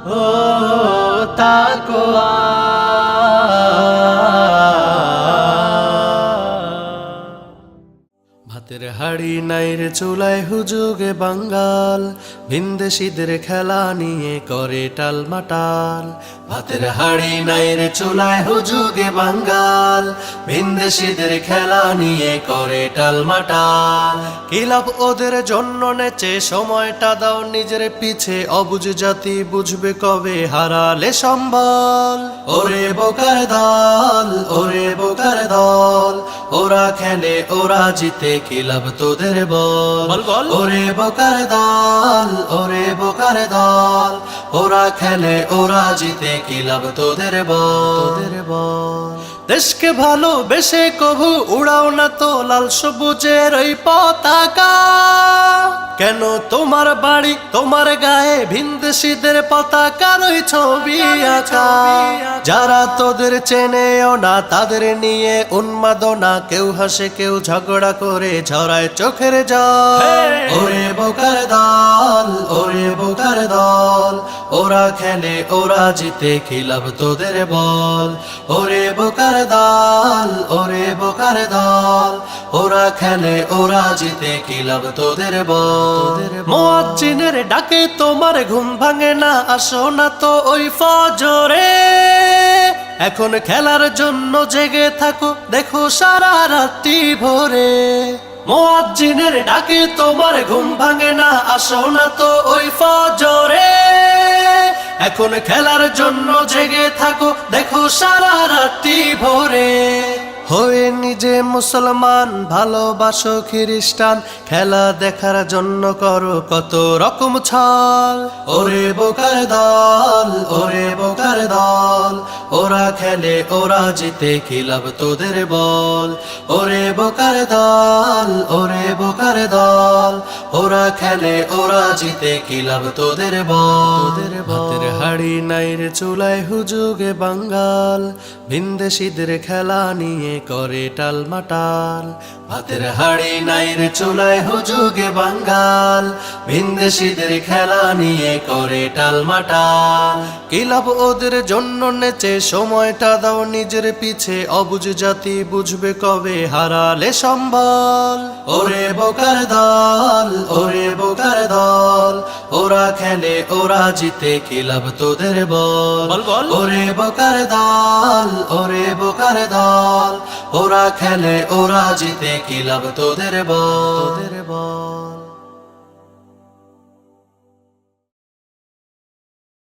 ও তাকওয়া। ভাতের হাড়ি নাই রে চুলায় হুজুগে বাঙ্গাল, ভিনদেশীদের খেলা নিয়ে করে টালমাটাল। ভাতের হাড়ি নাই রে চুলায় হুজুগে বাঙ্গাল, ভিনদেশীদের খেলা নিয়ে করে টালমাটাল। কি লাভ ওদের জন্য নেচে, সময়টা দাও নিজের পিছে। অবুঝ জাতি বুঝবে কবে, হারালে সম্বল। ওরে বোকার দল, ওরে বোকার দল, ওরা খেলে ওরা জিতে, কি লাভ তোদের বল। ওরে বোকার দল, ওরে বোকার দল, ওরা খেলে ওরা জিতে, কি লাভ তোদের বল। দেশকে ভালোবেসে কভু উড়াও না তো লাল সবুজের ওই পতাকা। কেন তোমার বাড়ি তোমার গায়ে ভিনদেশীদের পতাকার ওই ছবি আঁকা। যারা তোদের চেনেও না তাদের নিয়ে উন্মাদনা, কেউ হাসে কেউ ঝগড়া করে ঝরায় চোখের জল। ওরে বোকার দল, ওরে বোকার দল, ওরা খেলে ওরা জিতে, কি লাভ তোদের বল। ওরে বোকার দল, ওরে বোকার দল, ওরা খেলে ওরা জিতে, কি লাভ তোদের বল। মুয়াজ্জিনের ডাকে তোমার ঘুম ভাঙে না, আসো না তো ওই ফজরে। এখন খেলার জন্য জেগে থাকো, দেখো সারা রাত্রি ভোরে। মুয়াজ্জিনের ডাকে তোমার ঘুম ভাঙে না, আসো না তো ওই ফজরে। এখন খেলার জন্য জেগে থাকো, দেখো সারা রাত্রি ভোরে। হয়ে নিজে মুসলমান, ভালোবাসো খ্রিস্টান, খেলা দেখার জন্য করো কত রকম ছল। ওরে বোকার দল, ওরে বোকার দল, ওরা খেলে ওরা জিতে, কি লাভ তোদের বল। ওরে বোকার দল, ওরে বোকার দল, ওরা খেলে ওরা জিতে, কি লাভ তোদের বল। ভাতের হাড়ি নাই রে চুলায় হুজুগে বাঙ্গাল, ভিনদেশীদের খেলা নিয়ে করে টালমাটাল। ভাতের হাড়ি নাই রে চুলায় হুজুগে বাঙ্গাল, ভিনদেশীদের খেলা নিয়ে করে টালমাটাল। কি লাভ ওদের জন্য নেচে, সময়টা দাও নিজের পিছে। অবুঝ জাতি বুঝবে কবে, হারালে সম্বল। ওরে বোকার দল, ওরে বোকার দল, ওরা খেলে ওরা জিতে, কি লাভ তোদের বল। ওরে বোকার দল, ওরে বোকার দল, ওরা খেলে ওরা জিতে, কি লাভ তোদের বল।